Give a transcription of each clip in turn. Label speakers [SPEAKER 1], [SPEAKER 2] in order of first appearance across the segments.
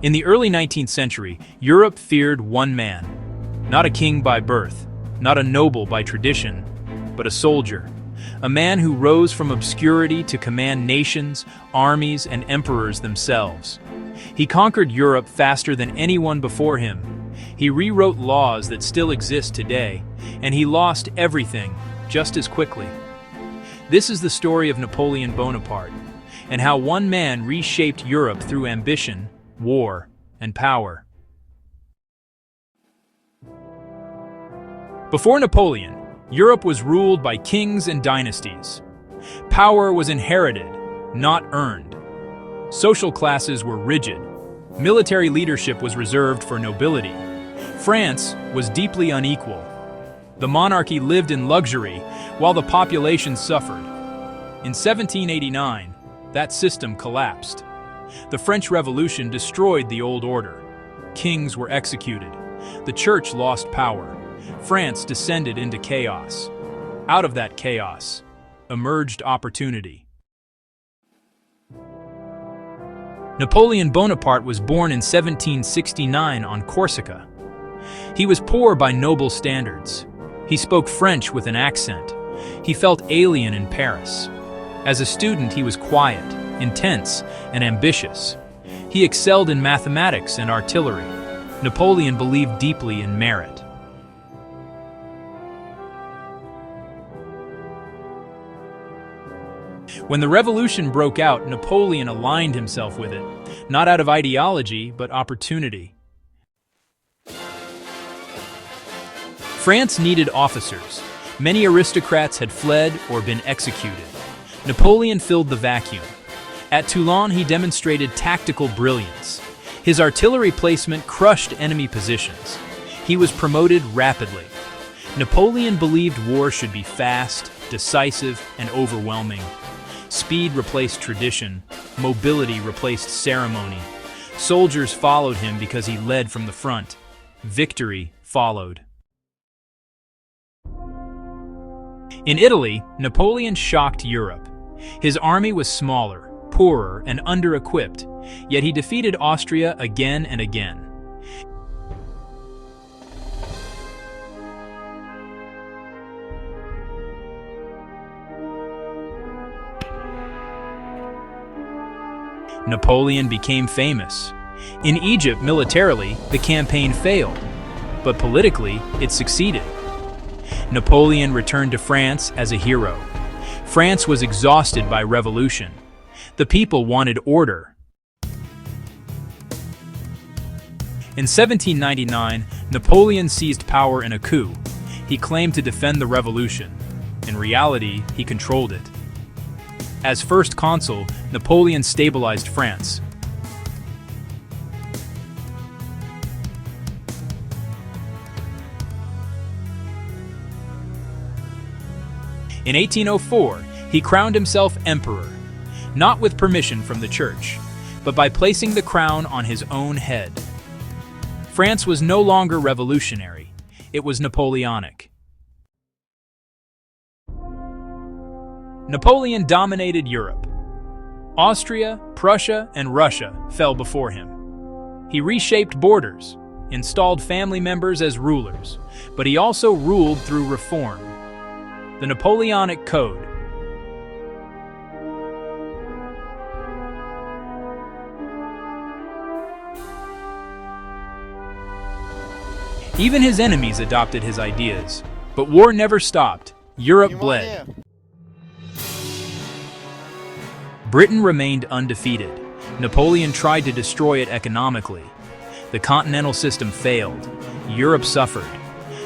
[SPEAKER 1] In the early 19th century, Europe feared one man. Not a king by birth, not a noble by tradition, but a soldier. A man who rose from obscurity to command nations, armies, and emperors themselves. He conquered Europe faster than anyone before him. He rewrote laws that still exist today, and he lost everything just as quickly. This is the story of Napoleon Bonaparte, and how one man reshaped Europe through ambition, war, and power. Before Napoleon, Europe was ruled by kings and dynasties. Power was inherited, not earned. Social classes were rigid. Military leadership was reserved for nobility. France was deeply unequal. The monarchy lived in luxury, while the population suffered. In 1789, that system collapsed. The French Revolution destroyed the old order. Kings were executed. The church lost power. France descended into chaos. Out of that chaos emerged opportunity. Napoleon Bonaparte was born in 1769 on Corsica. He was poor by noble standards. He spoke French with an accent. He felt alien in Paris. As a student, he was quiet, intense, and ambitious. He excelled in mathematics and artillery. Napoleon believed deeply in merit. When the revolution broke out, Napoleon aligned himself with it, not out of ideology, but opportunity. France needed officers. Many aristocrats had fled or been executed. Napoleon filled the vacuum. At Toulon, he demonstrated tactical brilliance. His artillery placement crushed enemy positions. He was promoted rapidly. Napoleon believed war should be fast, decisive, and overwhelming. Speed replaced tradition. Mobility replaced ceremony. Soldiers followed him because he led from the front. Victory followed. In Italy, Napoleon shocked Europe. His army was smaller, poorer, and under-equipped, yet he defeated Austria again and again. Napoleon became famous. In Egypt, militarily, the campaign failed, but politically, it succeeded. Napoleon returned to France as a hero. France was exhausted by revolution. The people wanted order. In 1799, Napoleon seized power in a coup. He claimed to defend the revolution. In reality, he controlled it. As first consul, Napoleon stabilized France. In 1804, he crowned himself emperor, not with permission from the church, but by placing the crown on his own head. France was no longer revolutionary, it was Napoleonic. Napoleon dominated Europe. Austria, Prussia, and Russia fell before him. He reshaped borders, installed family members as rulers, but he also ruled through reform. The Napoleonic Code. Even his enemies adopted his ideas. But war never stopped. Europe bled. Britain remained undefeated. Napoleon tried to destroy it economically. The continental system failed. Europe suffered.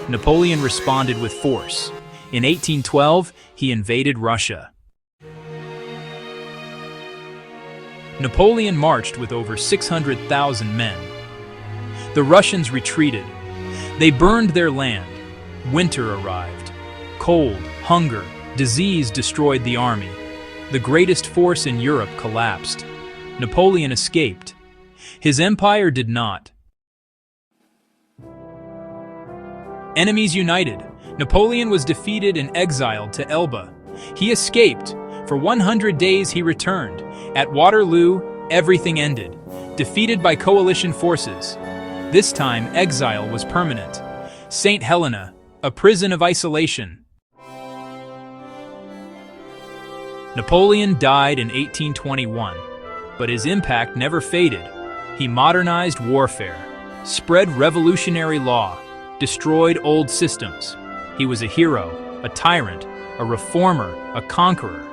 [SPEAKER 1] Napoleon responded with force. In 1812, he invaded Russia. Napoleon marched with over 600,000 men. The Russians retreated. They burned their land. Winter arrived. Cold, hunger, disease destroyed the army. The greatest force in Europe collapsed. Napoleon escaped. His empire did not. Enemies united. Napoleon was defeated and exiled to Elba. He escaped. For 100 days he returned. At Waterloo, everything ended. defeated by coalition forces. This time, exile was permanent. St. Helena, a prison of isolation. Napoleon died in 1821, but his impact never faded. He modernized warfare, spread revolutionary law, destroyed old systems. He was a hero, a tyrant, a reformer, a conqueror.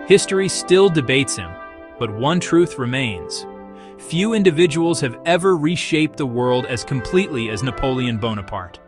[SPEAKER 1] History still debates him, but one truth remains. Few individuals have ever reshaped the world as completely as Napoleon Bonaparte.